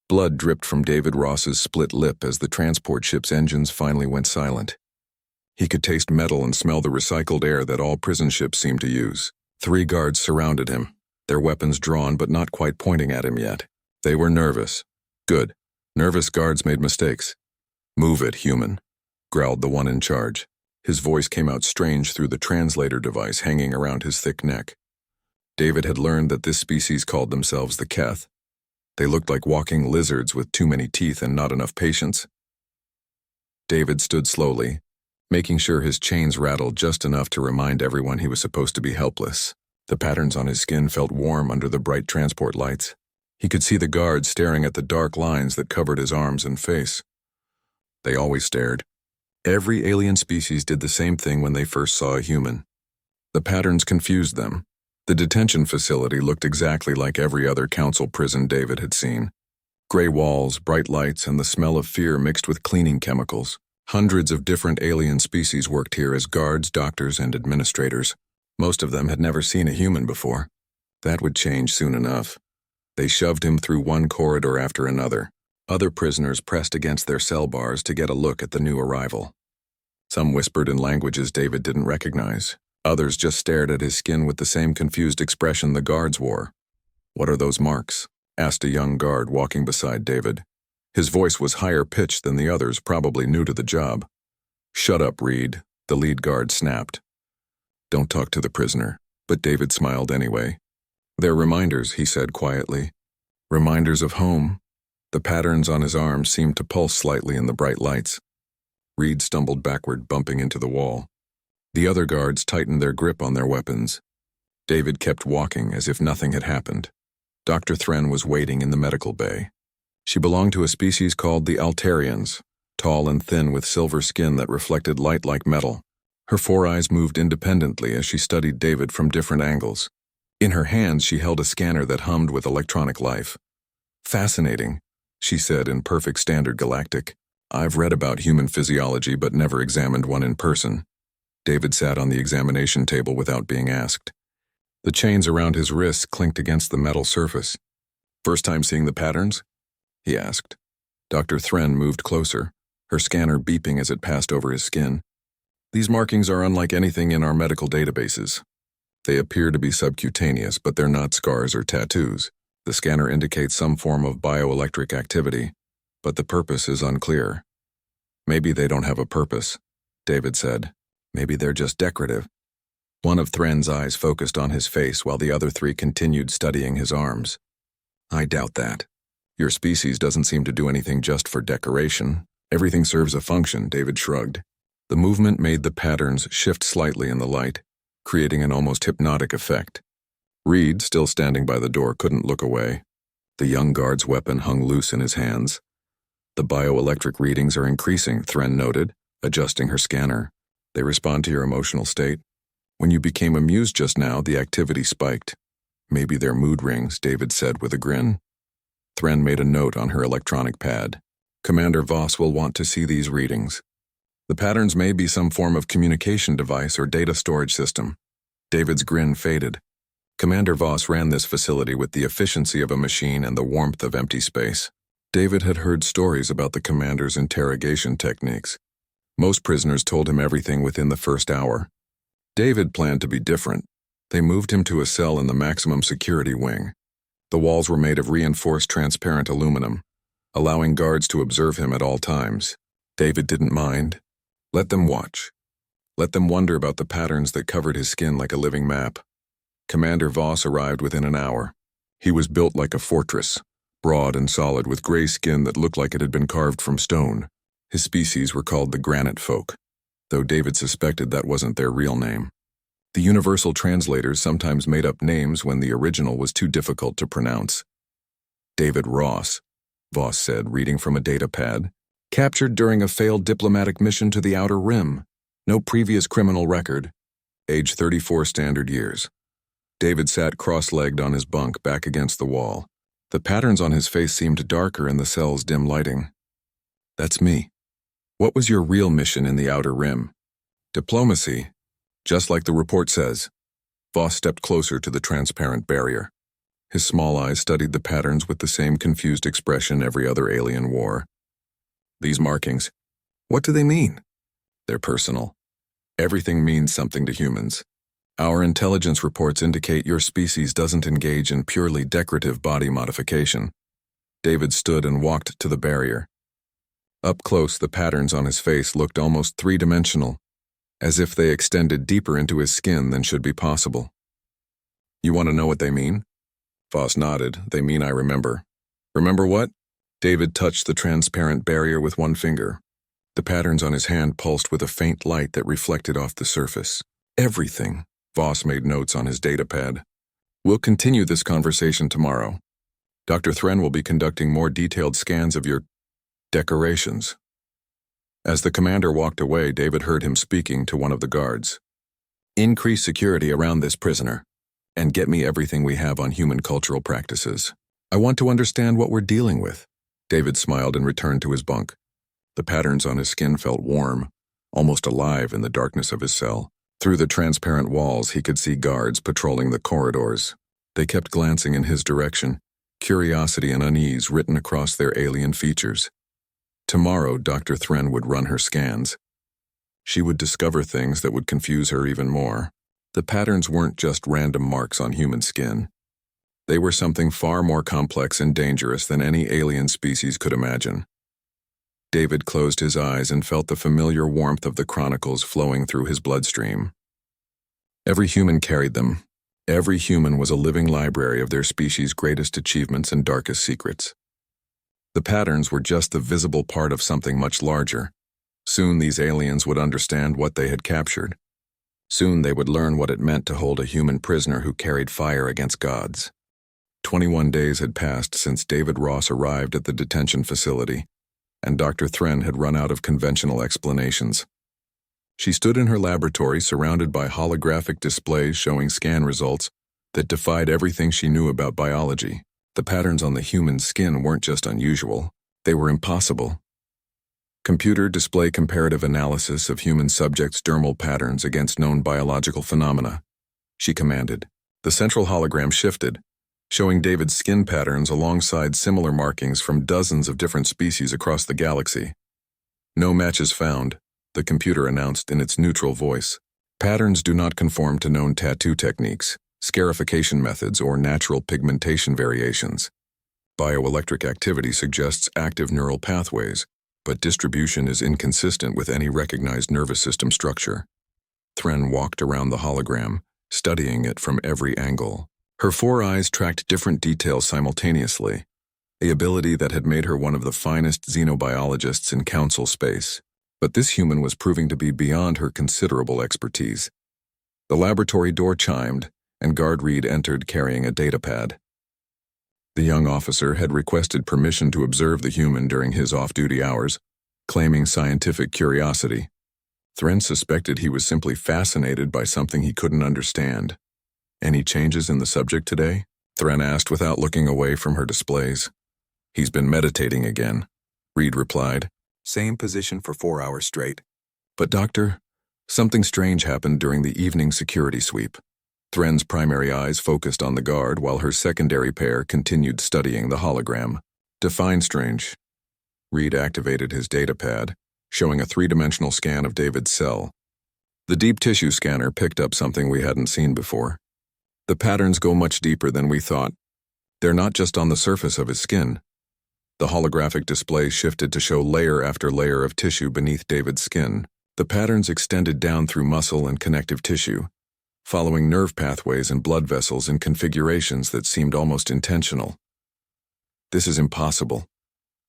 Blood dripped from David Ross's split lip as the transport ship's engines finally went silent. He could taste metal and smell the recycled air that all prison ships seemed to use. 3 guards surrounded him, their weapons drawn but not quite pointing at him yet. They were nervous. Good. Nervous guards made mistakes. "Move it, human," growled the one in charge. His voice came out strange through the translator device hanging around his thick neck. David had learned that this species called themselves the Keth. They looked like walking lizards with too many teeth and not enough patience. David stood slowly, making sure his chains rattled just enough to remind everyone he was supposed to be helpless. The patterns on his skin felt warm under the bright transport lights. He could see the guards staring at the dark lines that covered his arms and face. They always stared. Every alien species did the same thing when they first saw a human. The patterns confused them. The detention facility looked exactly like every other council prison David had seen. Gray walls, bright lights, and the smell of fear mixed with cleaning chemicals. Hundreds of different alien species worked here as guards, doctors, and administrators. Most of them had never seen a human before. That would change soon enough. They shoved him through one corridor after another. Other prisoners pressed against their cell bars to get a look at the new arrival. Some whispered in languages David didn't recognize. Others just stared at his skin with the same confused expression the guards wore. "What are those marks?" asked a young guard walking beside David. His voice was higher pitched than the others, probably new to the job. "Shut up, Reed," the lead guard snapped. "Don't talk to the prisoner," but David smiled anyway. "They're reminders," he said quietly. "Reminders of home." The patterns on his arms seemed to pulse slightly in the bright lights. Reed stumbled backward, bumping into the wall. The other guards tightened their grip on their weapons. David kept walking as if nothing had happened. Dr. Thren was waiting in the medical bay. She belonged to a species called the Altarians, tall and thin with silver skin that reflected light like metal. Her 4 eyes moved independently as she studied David from different angles. In her hands she held a scanner that hummed with electronic life. "Fascinating," she said in perfect standard Galactic. "I've read about human physiology but never examined one in person." David sat on the examination table without being asked. The chains around his wrists clinked against the metal surface. "First time seeing the patterns?" he asked. Dr. Thren moved closer, her scanner beeping as it passed over his skin. "These markings are unlike anything in our medical databases. They appear to be subcutaneous, but they're not scars or tattoos. The scanner indicates some form of bioelectric activity, but the purpose is unclear." "Maybe they don't have a purpose," David said. "Maybe they're just decorative." One of Thren's eyes focused on his face while the other 3 continued studying his arms. "I doubt that. Your species doesn't seem to do anything just for decoration. Everything serves a function," David shrugged. The movement made the patterns shift slightly in the light, creating an almost hypnotic effect. Reed, still standing by the door, couldn't look away. The young guard's weapon hung loose in his hands. "The bioelectric readings are increasing," Thren noted, adjusting her scanner. "They respond to your emotional state. When you became amused just now, the activity spiked." "Maybe they're mood rings," David said with a grin. Thren made a note on her electronic pad. "Commander Voss will want to see these readings. The patterns may be some form of communication device or data storage system." David's grin faded. Commander Voss ran this facility with the efficiency of a machine and the warmth of empty space. David had heard stories about the commander's interrogation techniques. Most prisoners told him everything within the first hour. David planned to be different. They moved him to a cell in the maximum security wing. The walls were made of reinforced transparent aluminum, allowing guards to observe him at all times. David didn't mind. Let them watch. Let them wonder about the patterns that covered his skin like a living map. Commander Voss arrived within an hour. He was built like a fortress, broad and solid with gray skin that looked like it had been carved from stone. His species were called the Granite Folk, though David suspected that wasn't their real name. The universal translators sometimes made up names when the original was too difficult to pronounce. "David Ross," Voss said, reading from a data pad. "Captured during a failed diplomatic mission to the Outer Rim. No previous criminal record. Age 34 standard years." David sat cross-legged on his bunk back against the wall. The patterns on his face seemed darker in the cell's dim lighting. "That's me. What was your real mission in the Outer Rim?" "Diplomacy, just like the report says." Voss stepped closer to the transparent barrier. His small eyes studied the patterns with the same confused expression every other alien wore. These markings, what do they mean? They're personal. Everything means something to humans. Our intelligence reports indicate your species doesn't engage in purely decorative body modification. David stood and walked to the barrier. Up close, the patterns on his face looked almost three-dimensional, as if they extended deeper into his skin than should be possible. You want to know what they mean? Voss nodded. They mean I remember. Remember what? David touched the transparent barrier with one finger. The patterns on his hand pulsed with a faint light that reflected off the surface. Everything. Voss made notes on his datapad. We'll continue this conversation tomorrow. Dr. Thren will be conducting more detailed scans of your decorations. As the commander walked away, David heard him speaking to one of the guards. Increase security around this prisoner, and get me everything we have on human cultural practices. I want to understand what we're dealing with. David smiled and returned to his bunk. The patterns on his skin felt warm, almost alive in the darkness of his cell. Through the transparent walls, he could see guards patrolling the corridors. They kept glancing in his direction, curiosity and unease written across their alien features. Tomorrow, Dr. Thren would run her scans. She would discover things that would confuse her even more. The patterns weren't just random marks on human skin. They were something far more complex and dangerous than any alien species could imagine. David closed his eyes and felt the familiar warmth of the chronicles flowing through his bloodstream. Every human carried them. Every human was a living library of their species' greatest achievements and darkest secrets. The patterns were just the visible part of something much larger. Soon these aliens would understand what they had captured. Soon they would learn what it meant to hold a human prisoner who carried fire against gods. 21 days had passed since David Ross arrived at the detention facility, and Dr. Thren had run out of conventional explanations. She stood in her laboratory surrounded by holographic displays showing scan results that defied everything she knew about biology. The patterns on the human skin weren't just unusual, they were impossible. Computer display comparative analysis of human subjects' dermal patterns against known biological phenomena, she commanded. The central hologram shifted, showing David's skin patterns alongside similar markings from dozens of different species across the galaxy. No matches found, the computer announced in its neutral voice. Patterns do not conform to known tattoo techniques, scarification methods, or natural pigmentation variations. Bioelectric activity suggests active neural pathways, but distribution is inconsistent with any recognized nervous system structure. Thren walked around the hologram, studying it from every angle. Her four eyes tracked different details simultaneously, a ability that had made her one of the finest xenobiologists in council space. But this human was proving to be beyond her considerable expertise. The laboratory door chimed, and Guard Reed entered carrying a datapad. The young officer had requested permission to observe the human during his off-duty hours, claiming scientific curiosity. Thren suspected he was simply fascinated by something he couldn't understand. Any changes in the subject today? Thren asked without looking away from her displays. He's been meditating again, Reed replied. Same position for 4 hours straight. But doctor, something strange happened during the evening security sweep. Thren's primary eyes focused on the guard while her secondary pair continued studying the hologram. Define strange. Reed activated his datapad, showing a three-dimensional scan of David's cell. The deep tissue scanner picked up something we hadn't seen before. The patterns go much deeper than we thought. They're not just on the surface of his skin. The holographic display shifted to show layer after layer of tissue beneath David's skin. The patterns extended down through muscle and connective tissue, following nerve pathways and blood vessels in configurations that seemed almost intentional. This is impossible,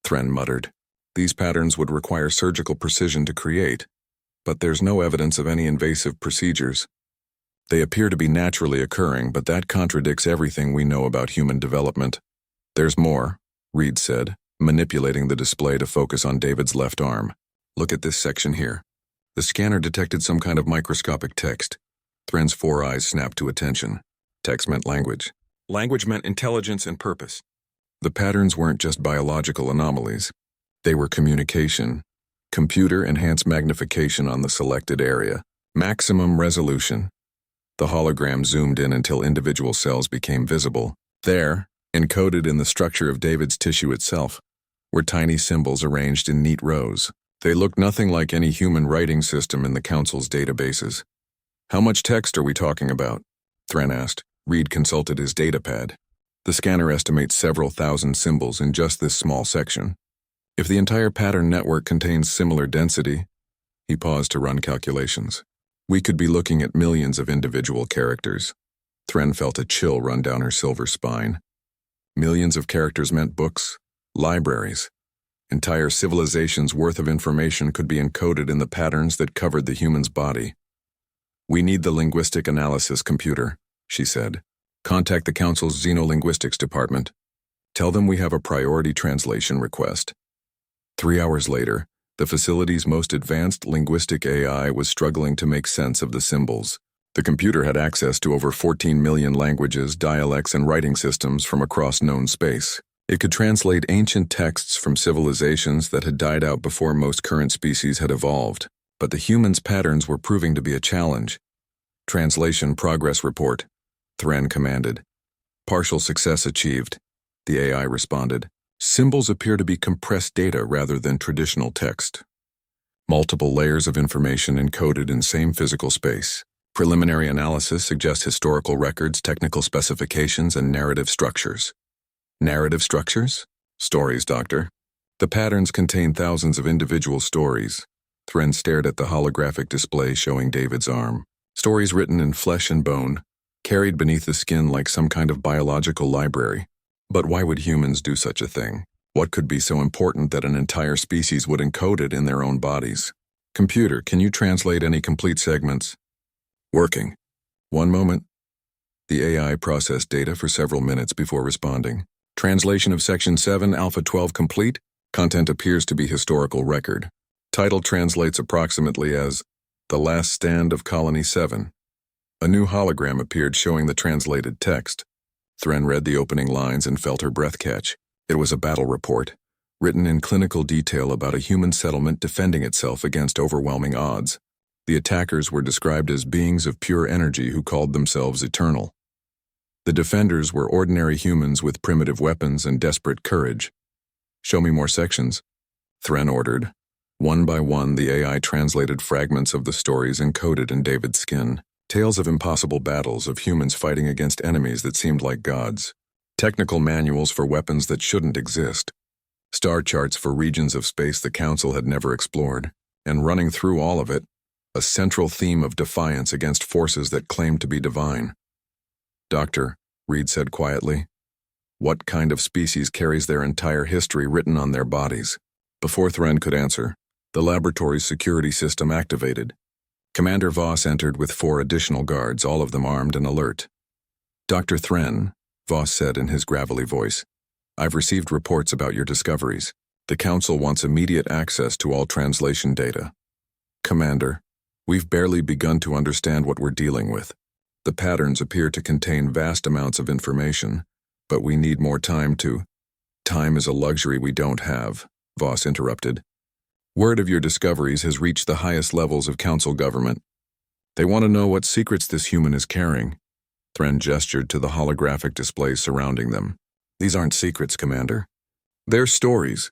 Thren muttered. These patterns would require surgical precision to create, but there's no evidence of any invasive procedures. They appear to be naturally occurring, but that contradicts everything we know about human development. There's more, Reed said, manipulating the display to focus on David's left arm. Look at this section here. The scanner detected some kind of microscopic text. Thren's four eyes snapped to attention. Text meant language. Language meant intelligence and purpose. The patterns weren't just biological anomalies. They were communication. Computer-enhanced magnification on the selected area. Maximum resolution. The hologram zoomed in until individual cells became visible, There, encoded in the structure of David's tissue itself, were tiny symbols arranged in neat rows. They looked nothing like any human writing system in the Council's databases. "How much text are we talking about?" Thren asked. Reed consulted his datapad. "The scanner estimates several thousand symbols in just this small section. If the entire pattern network contains similar density," he paused to run calculations, "we could be looking at millions of individual characters." Thren felt a chill run down her silver spine. Millions of characters meant books, libraries. Entire civilizations' worth of information could be encoded in the patterns that covered the human's body. "We need the linguistic analysis computer," she said. "Contact the Council's Xenolinguistics department. Tell them we have a priority translation request." 3 hours later, the facility's most advanced linguistic AI was struggling to make sense of the symbols. The computer had access to over 14 million languages, dialects, and writing systems from across known space. It could translate ancient texts from civilizations that had died out before most current species had evolved. But the humans' patterns were proving to be a challenge. "Translation progress report," Thren commanded. "Partial success achieved," the AI responded. "Symbols appear to be compressed data rather than traditional text. Multiple layers of information encoded in same physical space. Preliminary analysis suggests historical records, technical specifications, and narrative structures." "Narrative structures?" "Stories, Doctor. The patterns contain thousands of individual stories." Thren stared at the holographic display showing David's arm. "Stories written in flesh and bone, carried beneath the skin like some kind of biological library. But why would humans do such a thing? What could be so important that an entire species would encode it in their own bodies? Computer, can you translate any complete segments?" "Working. One moment." The AI processed data for several minutes before responding. "Translation of Section 7, Alpha 12 complete. Content appears to be historical record. Title translates approximately as The Last Stand of Colony 7. A new hologram appeared showing the translated text. Thren read the opening lines and felt her breath catch. It was a battle report, written in clinical detail about a human settlement defending itself against overwhelming odds. The attackers were described as beings of pure energy who called themselves eternal. The defenders were ordinary humans with primitive weapons and desperate courage. "Show me more sections," Thren ordered. One by one, the AI translated fragments of the stories encoded in David's skin. Tales of impossible battles, of humans fighting against enemies that seemed like gods. Technical manuals for weapons that shouldn't exist. Star charts for regions of space the Council had never explored. And running through all of it, a central theme of defiance against forces that claimed to be divine. "Doctor," Reed said quietly, "what kind of species carries their entire history written on their bodies?" Before Thren could answer, the laboratory's security system activated. Commander Voss entered with 4 additional guards, all of them armed and alert. "Dr. Thren," Voss said in his gravelly voice, "I've received reports about your discoveries. The Council wants immediate access to all translation data." "Commander, we've barely begun to understand what we're dealing with. The patterns appear to contain vast amounts of information, but we need more time to—" "Time is a luxury we don't have," Voss interrupted. "Word of your discoveries has reached the highest levels of Council government. They want to know what secrets this human is carrying." Thren gestured to the holographic displays surrounding them. "These aren't secrets, Commander. They're stories,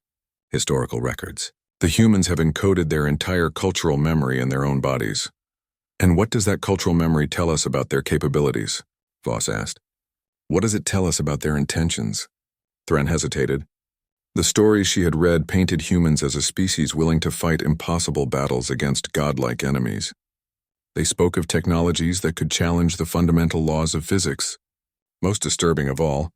historical records. The humans have encoded their entire cultural memory in their own bodies." "And what does that cultural memory tell us about their capabilities?" Voss asked. "What does it tell us about their intentions?" Thren hesitated. The stories she had read painted humans as a species willing to fight impossible battles against godlike enemies. They spoke of technologies that could challenge the fundamental laws of physics. Most disturbing of all,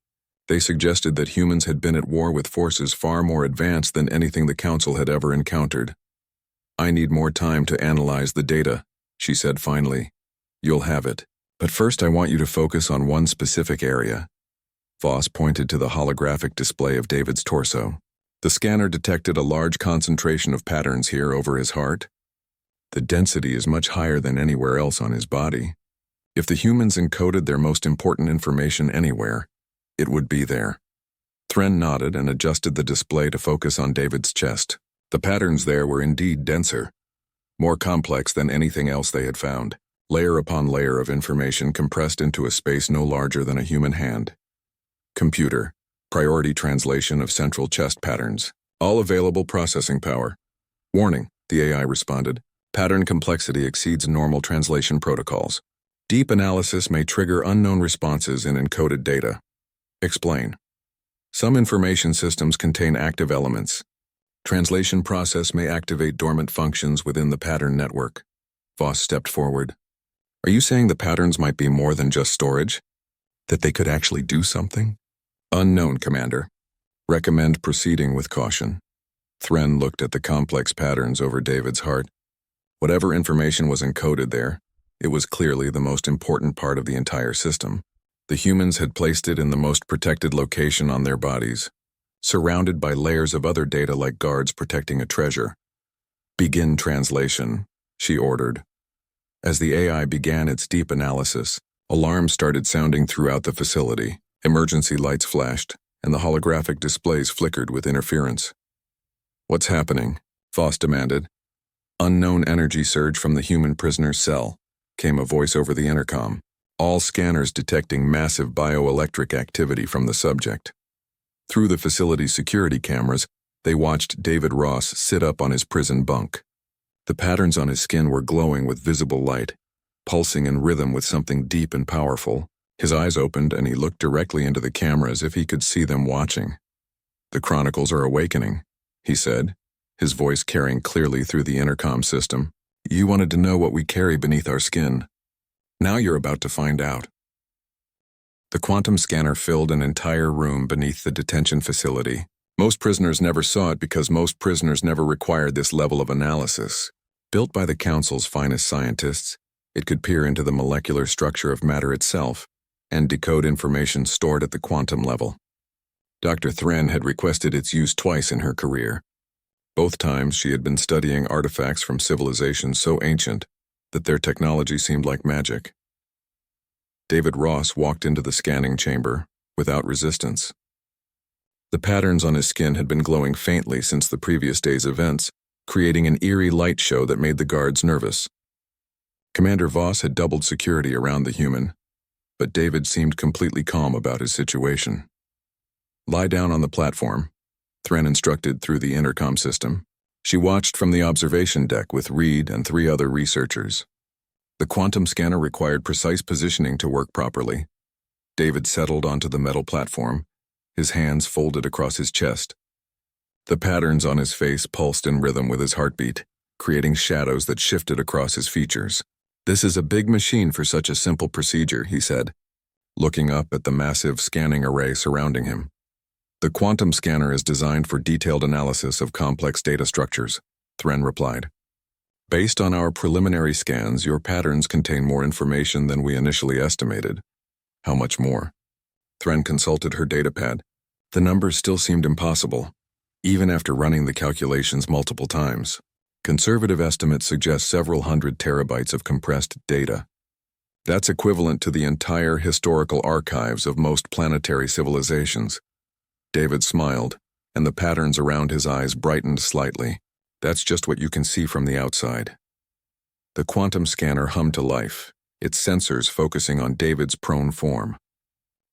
they suggested that humans had been at war with forces far more advanced than anything the Council had ever encountered. "I need more time to analyze the data," she said finally. "You'll have it. But first I want you to focus on one specific area." Voss pointed to the holographic display of David's torso. The scanner detected a large concentration of patterns here over his heart. The density is much higher than anywhere else on his body. If the humans encoded their most important information anywhere, it would be there. Thren nodded and adjusted the display to focus on David's chest. The patterns there were indeed denser, more complex than anything else they had found, layer upon layer of information compressed into a space no larger than a human hand. Computer, priority translation of central chest patterns. All available processing power. Warning, the AI responded. Pattern complexity exceeds normal translation protocols. Deep analysis may trigger unknown responses in encoded data. Explain. Some information systems contain active elements. Translation process may activate dormant functions within the pattern network. Voss stepped forward. Are you saying the patterns might be more than just storage? That they could actually do something? Unknown, Commander. Recommend proceeding with caution. Thren looked at the complex patterns over David's heart. Whatever information was encoded there, it was clearly the most important part of the entire system. The humans had placed it in the most protected location on their bodies, surrounded by layers of other data like guards protecting a treasure. Begin translation, she ordered. As the AI began its deep analysis, alarms started sounding throughout the facility. Emergency lights flashed, and the holographic displays flickered with interference. What's happening? Voss demanded. Unknown energy surge from the human prisoner's cell, came a voice over the intercom. All scanners detecting massive bioelectric activity from the subject. Through the facility's security cameras, they watched David Ross sit up on his prison bunk. The patterns on his skin were glowing with visible light, pulsing in rhythm with something deep and powerful. His eyes opened and he looked directly into the camera as if he could see them watching. The Chronicles are awakening, he said, his voice carrying clearly through the intercom system. You wanted to know what we carry beneath our skin. Now you're about to find out. The quantum scanner filled an entire room beneath the detention facility. Most prisoners never saw it because most prisoners never required this level of analysis. Built by the Council's finest scientists, it could peer into the molecular structure of matter itself and decode information stored at the quantum level. Dr. Thren had requested its use twice in her career. Both times she had been studying artifacts from civilizations so ancient that their technology seemed like magic. David Ross walked into the scanning chamber without resistance. The patterns on his skin had been glowing faintly since the previous day's events, creating an eerie light show that made the guards nervous. Commander Voss had doubled security around the human, but David seemed completely calm about his situation. Lie down on the platform, Thren instructed through the intercom system. She watched from the observation deck with Reed and 3 other researchers. The quantum scanner required precise positioning to work properly. David settled onto the metal platform, his hands folded across his chest. The patterns on his face pulsed in rhythm with his heartbeat, creating shadows that shifted across his features. This is a big machine for such a simple procedure, he said, looking up at the massive scanning array surrounding him. The quantum scanner is designed for detailed analysis of complex data structures, Thren replied. Based on our preliminary scans, your patterns contain more information than we initially estimated. How much more? Thren consulted her datapad. The numbers still seemed impossible, even after running the calculations multiple times. Conservative estimates suggest several hundred terabytes of compressed data. That's equivalent to the entire historical archives of most planetary civilizations. David smiled, and the patterns around his eyes brightened slightly. That's just what you can see from the outside. The quantum scanner hummed to life, its sensors focusing on David's prone form.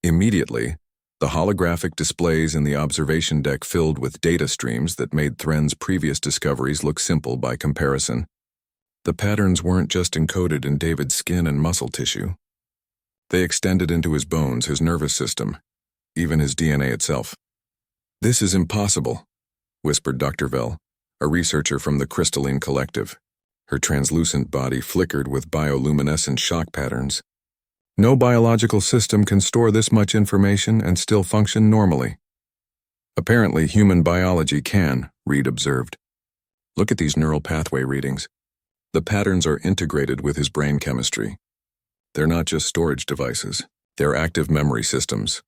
Immediately, the holographic displays in the observation deck filled with data streams that made Thren's previous discoveries look simple by comparison. The patterns weren't just encoded in David's skin and muscle tissue. They extended into his bones, his nervous system, even his DNA itself. This is impossible, whispered Dr. Vell, a researcher from the Crystalline Collective. Her translucent body flickered with bioluminescent shock patterns. No biological system can store this much information and still function normally. Apparently, human biology can, Reed observed. Look at these neural pathway readings. The patterns are integrated with his brain chemistry. They're not just storage devices, they're active memory systems.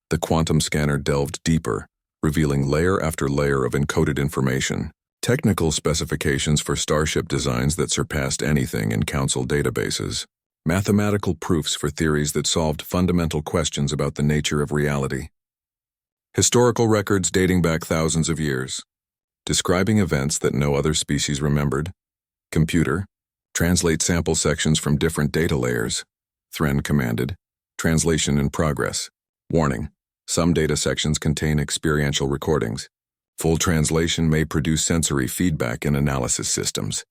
The quantum scanner delved deeper, revealing layer after layer of encoded information, technical specifications for starship designs that surpassed anything in Council databases, mathematical proofs for theories that solved fundamental questions about the nature of reality, historical records dating back thousands of years, describing events that no other species remembered. Computer, translate sample sections from different data layers, Thren commanded. Translation in progress. Warning, Some data sections contain experiential recordings. Full translation may produce sensory feedback in analysis systems.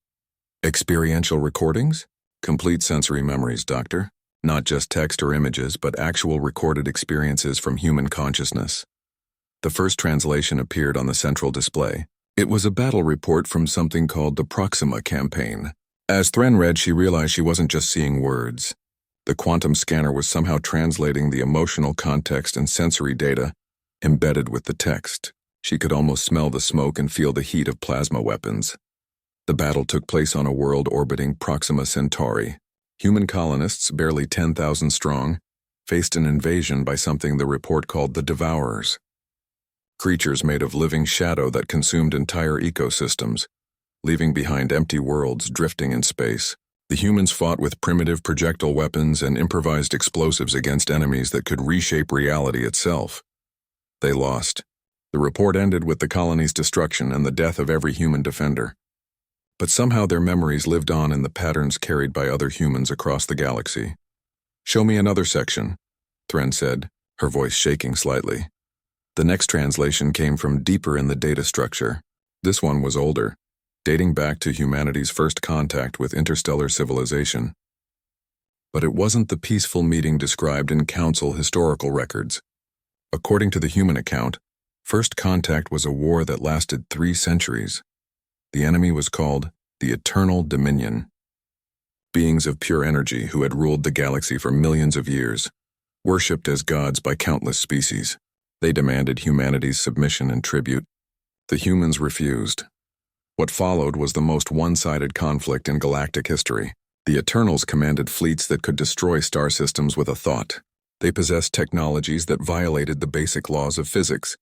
Experiential recordings? Complete sensory memories, Doctor. Not just text or images, but actual recorded experiences from human consciousness. The first translation appeared on the central display. It was a battle report from something called the Proxima campaign. As Thren read, she realized she wasn't just seeing words. The quantum scanner was somehow translating the emotional context and sensory data embedded with the text. She could almost smell the smoke and feel the heat of plasma weapons. The battle took place on a world orbiting Proxima Centauri. Human colonists, barely 10,000 strong, faced an invasion by something the report called the Devourers. Creatures made of living shadow that consumed entire ecosystems, leaving behind empty worlds drifting in space. The humans fought with primitive projectile weapons and improvised explosives against enemies that could reshape reality itself. They lost. The report ended with the colony's destruction and the death of every human defender. But somehow their memories lived on in the patterns carried by other humans across the galaxy. "Show me another section," Thren said, her voice shaking slightly. The next translation came from deeper in the data structure. This one was older, dating back to humanity's first contact with interstellar civilization. But it wasn't the peaceful meeting described in Council historical records. According to the human account, first contact was a war that lasted 3 centuries. The enemy was called the Eternal Dominion. Beings of pure energy who had ruled the galaxy for millions of years, worshipped as gods by countless species. They demanded humanity's submission and tribute. The humans refused. What followed was the most one-sided conflict in galactic history. The Eternals commanded fleets that could destroy star systems with a thought. They possessed technologies that violated the basic laws of physics.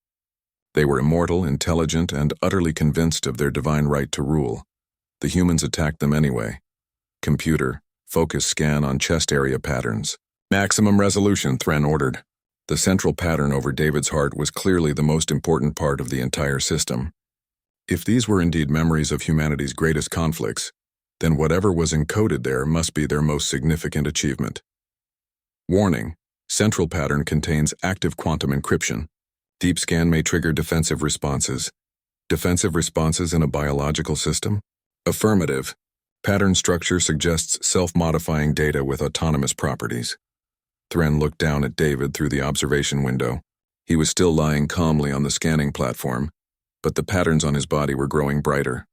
They were immortal, intelligent, and utterly convinced of their divine right to rule. The humans attacked them anyway. Computer, focus scan on chest area patterns. Maximum resolution, Thren ordered. The central pattern over David's heart was clearly the most important part of the entire system. If these were indeed memories of humanity's greatest conflicts, then whatever was encoded there must be their most significant achievement. Warning: central pattern contains active quantum encryption. Deep scan may trigger defensive responses. Defensive responses in a biological system? Affirmative. Pattern structure suggests self-modifying data with autonomous properties. Thren looked down at David through the observation window. He was still lying calmly on the scanning platform, but the patterns on his body were growing brighter.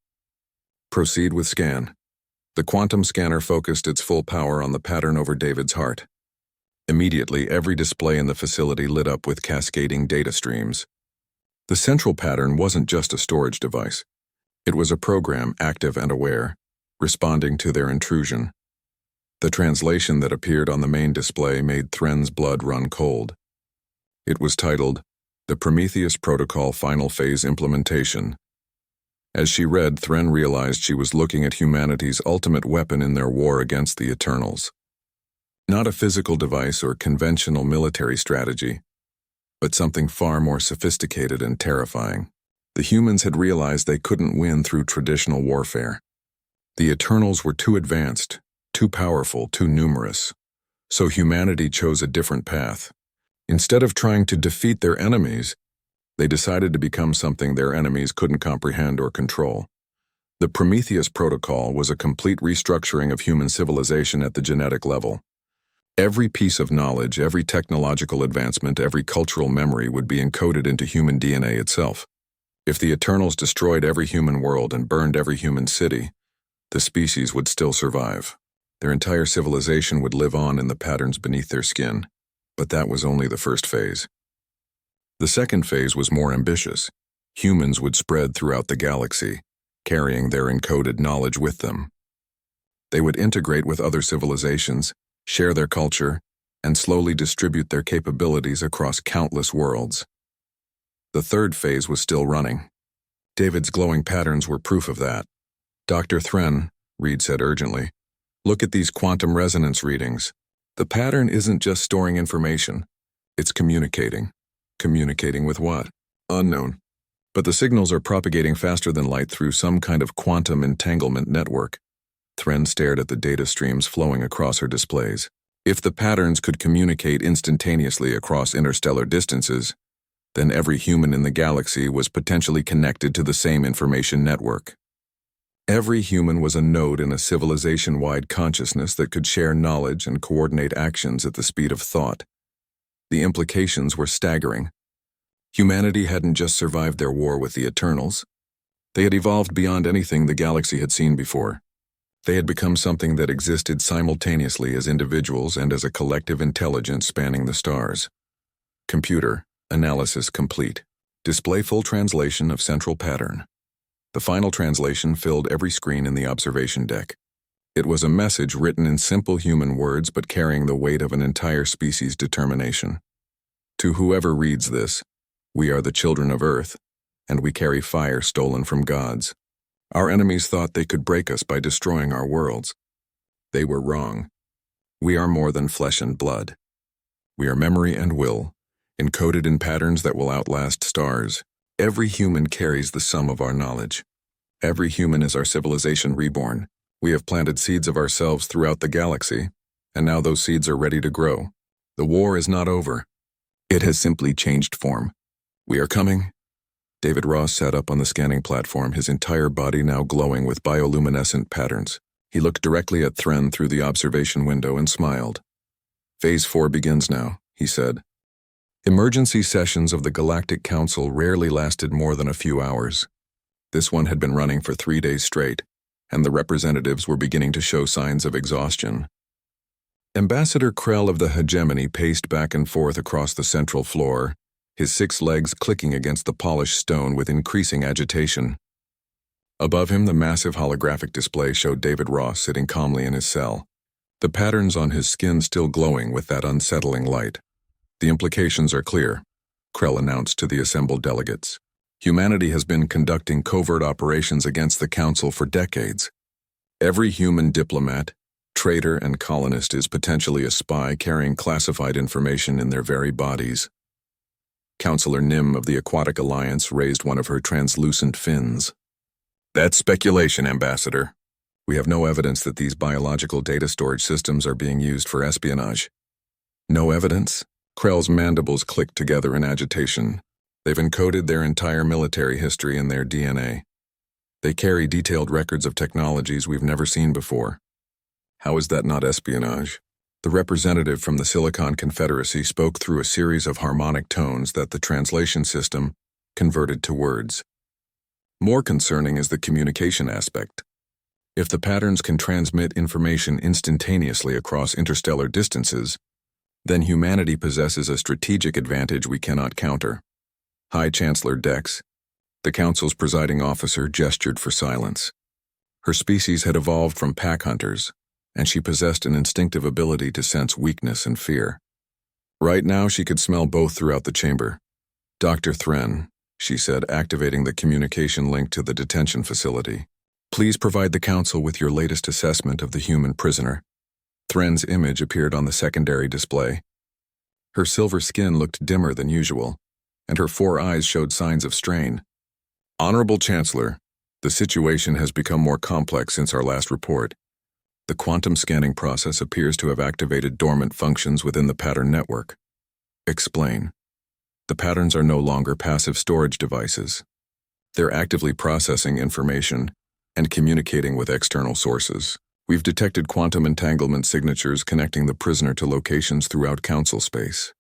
Proceed with scan. The quantum scanner focused its full power on the pattern over David's heart. Immediately, every display in the facility lit up with cascading data streams. The central pattern wasn't just a storage device. It was a program, active and aware, responding to their intrusion. The translation that appeared on the main display made Thren's blood run cold. It was titled, "The Prometheus Protocol Final Phase Implementation." As she read, Thren realized she was looking at humanity's ultimate weapon in their war against the Eternals. Not a physical device or conventional military strategy, but something far more sophisticated and terrifying. The humans had realized they couldn't win through traditional warfare. The Eternals were too advanced, too powerful, too numerous. So humanity chose a different path. Instead of trying to defeat their enemies, they decided to become something their enemies couldn't comprehend or control. The Prometheus Protocol was a complete restructuring of human civilization at the genetic level. Every piece of knowledge, every technological advancement, every cultural memory would be encoded into human DNA itself. If the Eternals destroyed every human world and burned every human city, the species would still survive. Their entire civilization would live on in the patterns beneath their skin. But that was only the first phase. The second phase was more ambitious. Humans would spread throughout the galaxy, carrying their encoded knowledge with them. They would integrate with other civilizations, share their culture, and slowly distribute their capabilities across countless worlds. The third phase was still running. David's glowing patterns were proof of that. "Dr. Thren," Reed said urgently, "look at these quantum resonance readings. The pattern isn't just storing information, it's communicating. Communicating with what? Unknown. But the signals are propagating faster than light through some kind of quantum entanglement network." Thren stared at the data streams flowing across her displays. If the patterns could communicate instantaneously across interstellar distances, then every human in the galaxy was potentially connected to the same information network. Every human was a node in a civilization-wide consciousness that could share knowledge and coordinate actions at the speed of thought. The implications were staggering. Humanity hadn't just survived their war with the Eternals. They had evolved beyond anything the galaxy had seen before. They had become something that existed simultaneously as individuals and as a collective intelligence spanning the stars. Computer, analysis complete. Display full translation of central pattern. The final translation filled every screen in the observation deck. It was a message written in simple human words but carrying the weight of an entire species' determination. To whoever reads this, we are the children of Earth, and we carry fire stolen from gods. Our enemies thought they could break us by destroying our worlds. They were wrong. We are more than flesh and blood. We are memory and will, encoded in patterns that will outlast stars. Every human carries the sum of our knowledge. Every human is our civilization reborn. We have planted seeds of ourselves throughout the galaxy, and now those seeds are ready to grow. The war is not over. It has simply changed form. We are coming. David Ross sat up on the scanning platform, his entire body now glowing with bioluminescent patterns. He looked directly at Thren through the observation window and smiled. Phase 4 begins now, he said. Emergency sessions of the Galactic Council rarely lasted more than a few hours. This one had been running for 3 days straight, and the representatives were beginning to show signs of exhaustion. Ambassador Krell of the Hegemony paced back and forth across the central floor, his 6 legs clicking against the polished stone with increasing agitation. Above him, the massive holographic display showed David Ross sitting calmly in his cell, the patterns on his skin still glowing with that unsettling light. The implications are clear, Krell announced to the assembled delegates. Humanity has been conducting covert operations against the Council for decades. Every human diplomat, traitor, and colonist is potentially a spy carrying classified information in their very bodies. Counselor Nim of the Aquatic Alliance raised one of her translucent fins. That's speculation, Ambassador. We have no evidence that these biological data storage systems are being used for espionage. No evidence? Krell's mandibles clicked together in agitation. They've encoded their entire military history in their DNA. They carry detailed records of technologies we've never seen before. How is that not espionage? The representative from the Silicon Confederacy spoke through a series of harmonic tones that the translation system converted to words. More concerning is the communication aspect. If the patterns can transmit information instantaneously across interstellar distances, then humanity possesses a strategic advantage we cannot counter. High Chancellor Dex, the Council's presiding officer, gestured for silence. Her species had evolved from pack hunters, and she possessed an instinctive ability to sense weakness and fear. Right now, she could smell both throughout the chamber. Dr. Thren, she said, activating the communication link to the detention facility. Please provide the Council with your latest assessment of the human prisoner. Thren's image appeared on the secondary display. Her silver skin looked dimmer than usual, and her 4 eyes showed signs of strain. Honorable Chancellor, the situation has become more complex since our last report. The quantum scanning process appears to have activated dormant functions within the pattern network. Explain. The patterns are no longer passive storage devices. They're actively processing information and communicating with external sources. We've detected quantum entanglement signatures connecting the prisoner to locations throughout Council space.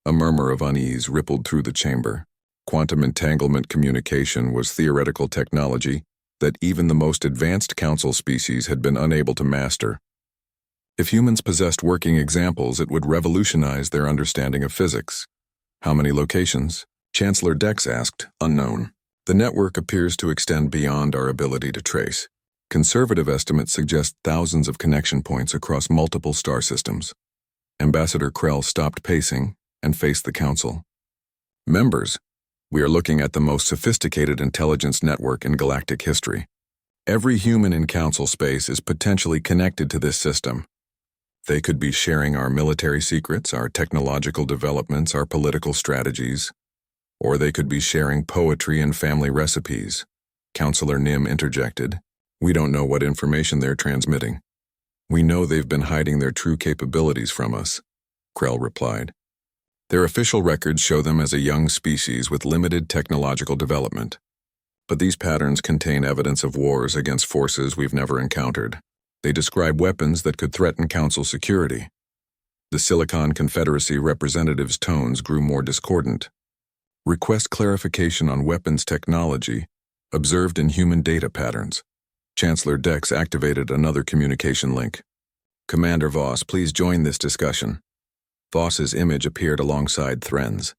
A murmur of unease rippled through the chamber. Quantum entanglement communication was theoretical technology that even the most advanced Council species had been unable to master. If humans possessed working examples, it would revolutionize their understanding of physics. How many locations? Chancellor Dex asked, unknown. The network appears to extend beyond our ability to trace. Conservative estimates suggest thousands of connection points across multiple star systems. Ambassador Krell stopped pacing and faced the Council. Members, we are looking at the most sophisticated intelligence network in galactic history. Every human in Council space is potentially connected to this system. They could be sharing our military secrets, our technological developments, our political strategies, or they could be sharing poetry and family recipes. Counselor Nim interjected. We don't know what information they're transmitting. We know they've been hiding their true capabilities from us, Krell replied. Their official records show them as a young species with limited technological development. But these patterns contain evidence of wars against forces we've never encountered. They describe weapons that could threaten Council security. The Silicon Confederacy representative's tones grew more discordant. Request clarification on weapons technology observed in human data patterns. Chancellor Dex activated another communication link. Commander Voss, please join this discussion. Voss's image appeared alongside Thren's.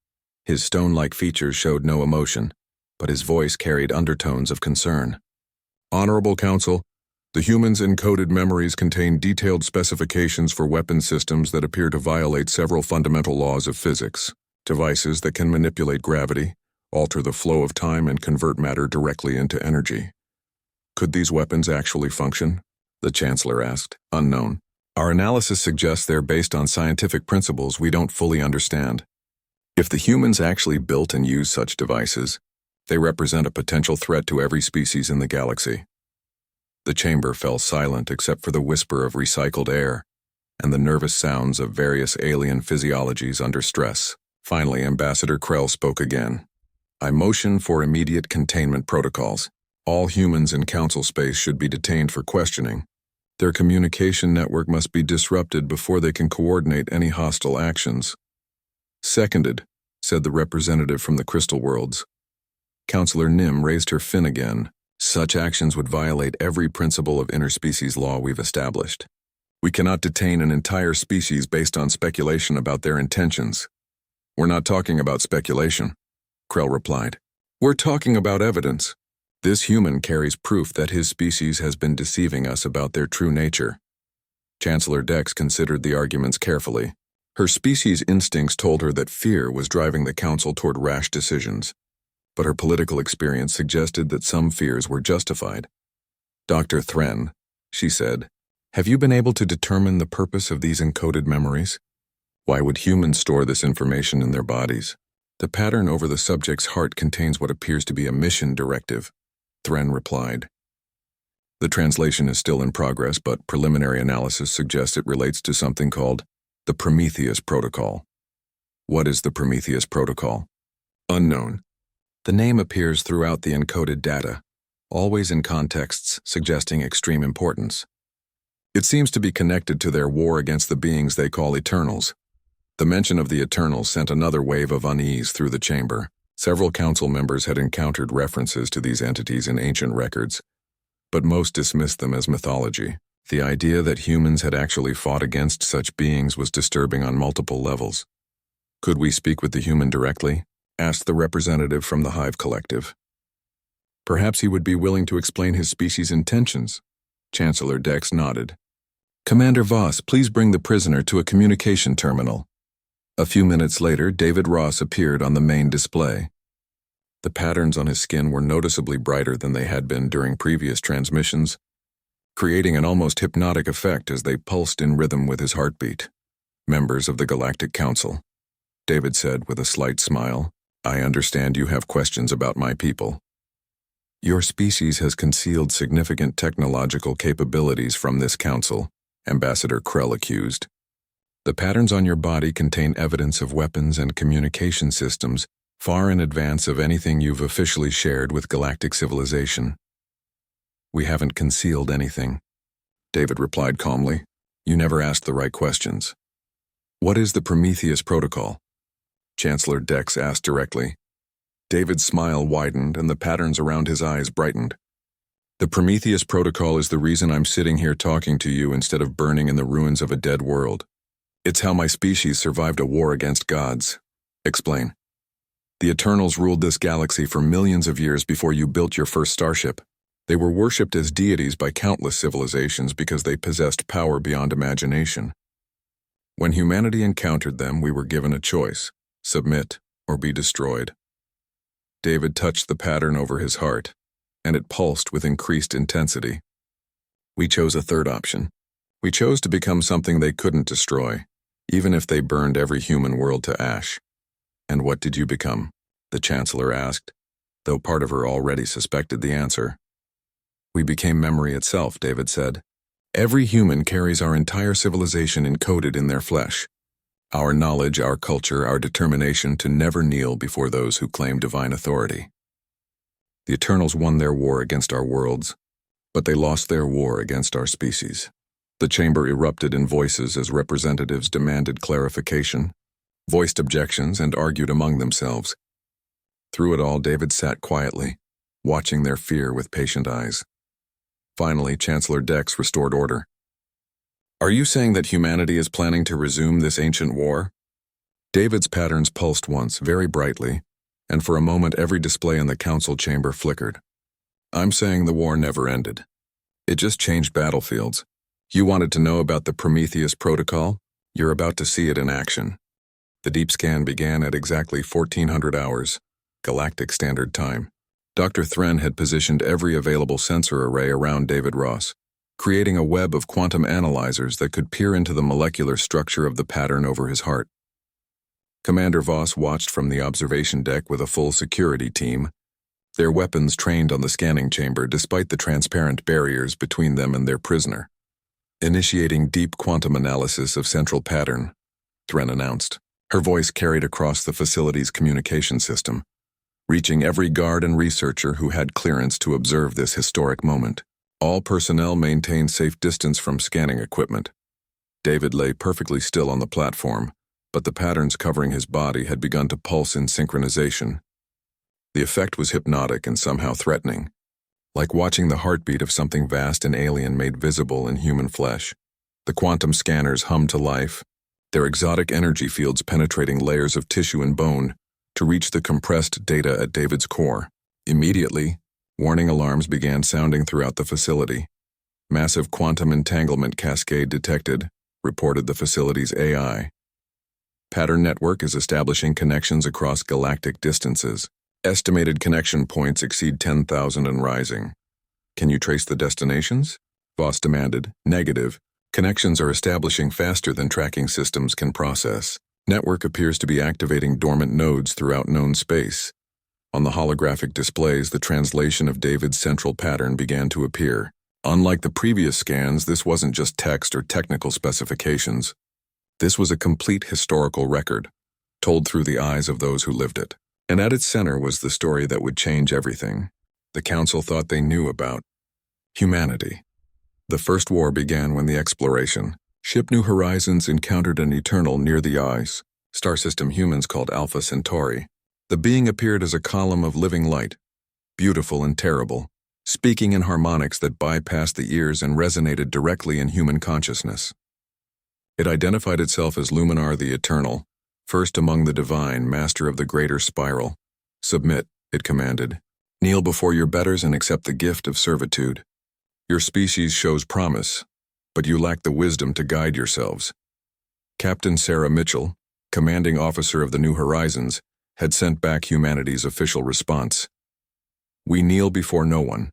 His stone-like features showed no emotion, but his voice carried undertones of concern. Honorable Council, the humans' encoded memories contain detailed specifications for weapon systems that appear to violate several fundamental laws of physics. Devices that can manipulate gravity, alter the flow of time, and convert matter directly into energy. Could these weapons actually function? The Chancellor asked. Unknown. Our analysis suggests they're based on scientific principles we don't fully understand. If the humans actually built and used such devices, they represent a potential threat to every species in the galaxy. The chamber fell silent except for the whisper of recycled air and the nervous sounds of various alien physiologies under stress. Finally, Ambassador Krell spoke again. I motion for immediate containment protocols. All humans in Council space should be detained for questioning. Their communication network must be disrupted before they can coordinate any hostile actions. Seconded, said the representative from the Crystal Worlds. Councillor Nim raised her fin again. Such actions would violate every principle of interspecies law we've established. We cannot detain an entire species based on speculation about their intentions. We're not talking about speculation, Krell replied. We're talking about evidence. This human carries proof that his species has been deceiving us about their true nature. Chancellor Dex considered the arguments carefully. Her species' instincts told her that fear was driving the Council toward rash decisions, but her political experience suggested that some fears were justified. Dr. Thren, she said, have you been able to determine the purpose of these encoded memories? Why would humans store this information in their bodies? The pattern over the subject's heart contains what appears to be a mission directive, Thren replied. The translation is still in progress, but preliminary analysis suggests it relates to something called the Prometheus Protocol. What is the Prometheus Protocol? Unknown. The name appears throughout the encoded data, always in contexts suggesting extreme importance. It seems to be connected to their war against the beings they call Eternals. The mention of the Eternals sent another wave of unease through the chamber. Several council members had encountered references to these entities in ancient records, but most dismissed them as mythology. The idea that humans had actually fought against such beings was disturbing on multiple levels. Could we speak with the human directly? Asked the representative from the Hive Collective. Perhaps he would be willing to explain his species' intentions. Chancellor Dex nodded. Commander Voss, please bring the prisoner to a communication terminal. A few minutes later, David Ross appeared on the main display. The patterns on his skin were noticeably brighter than they had been during previous transmissions, creating an almost hypnotic effect as they pulsed in rhythm with his heartbeat. Members of the Galactic Council, David said with a slight smile, I understand you have questions about my people. Your species has concealed significant technological capabilities from this council, Ambassador Krell accused. The patterns on your body contain evidence of weapons and communication systems far in advance of anything you've officially shared with galactic civilization. We haven't concealed anything, David replied calmly. You never asked the right questions. What is the Prometheus Protocol? Chancellor Dex asked directly. David's smile widened and the patterns around his eyes brightened. The Prometheus Protocol is the reason I'm sitting here talking to you instead of burning in the ruins of a dead world. It's how my species survived a war against gods. Explain. The Eternals ruled this galaxy for millions of years before you built your first starship. They were worshipped as deities by countless civilizations because they possessed power beyond imagination. When humanity encountered them, we were given a choice: submit or be destroyed. David touched the pattern over his heart, and it pulsed with increased intensity. We chose a third option. We chose to become something they couldn't destroy, even if they burned every human world to ash. And what did you become? The Chancellor asked, though part of her already suspected the answer. We became memory itself, David said. Every human carries our entire civilization encoded in their flesh. Our knowledge, our culture, our determination to never kneel before those who claim divine authority. The Eternals won their war against our worlds, but they lost their war against our species. The chamber erupted in voices as representatives demanded clarification, voiced objections, and argued among themselves. Through it all, David sat quietly, watching their fear with patient eyes. Finally, Chancellor Dex restored order. "Are you saying that humanity is planning to resume this ancient war?" David's patterns pulsed once, very brightly, and for a moment every display in the council chamber flickered. "I'm saying the war never ended. It just changed battlefields. You wanted to know about the Prometheus Protocol? You're about to see it in action." The deep scan began at exactly 1400 hours, Galactic Standard Time. Dr. Thren had positioned every available sensor array around David Ross, creating a web of quantum analyzers that could peer into the molecular structure of the pattern over his heart. Commander Voss watched from the observation deck with a full security team, their weapons trained on the scanning chamber despite the transparent barriers between them and their prisoner. "Initiating deep quantum analysis of central pattern," Thren announced. Her voice carried across the facility's communication system, reaching every guard and researcher who had clearance to observe this historic moment. All personnel maintained safe distance from scanning equipment. David lay perfectly still on the platform, but the patterns covering his body had begun to pulse in synchronization. The effect was hypnotic and somehow threatening, like watching the heartbeat of something vast and alien made visible in human flesh. The quantum scanners hummed to life, their exotic energy fields penetrating layers of tissue and bone to reach the compressed data at David's core. Immediately, warning alarms began sounding throughout the facility. "Massive quantum entanglement cascade detected," reported the facility's AI. "Pattern network is establishing connections across galactic distances. Estimated connection points exceed 10,000 and rising." "Can you trace the destinations?" Voss demanded. "Negative. Connections are establishing faster than tracking systems can process. Network appears to be activating dormant nodes throughout known space." On the holographic displays, the translation of David's central pattern began to appear. Unlike the previous scans, this wasn't just text or technical specifications. This was a complete historical record, told through the eyes of those who lived it. And at its center was the story that would change everything. The Council thought they knew about humanity. The first war began when the exploration ship New Horizons encountered an Eternal near the ice star system humans called Alpha Centauri. The being appeared as a column of living light, beautiful and terrible, speaking in harmonics that bypassed the ears and resonated directly in human consciousness. It identified itself as Luminar the Eternal, first among the divine, master of the greater spiral. "Submit," it commanded. "Kneel before your betters and accept the gift of servitude. Your species shows promise, but you lack the wisdom to guide yourselves." Captain Sarah Mitchell, commanding officer of the New Horizons, had sent back humanity's official response. "We kneel before no one.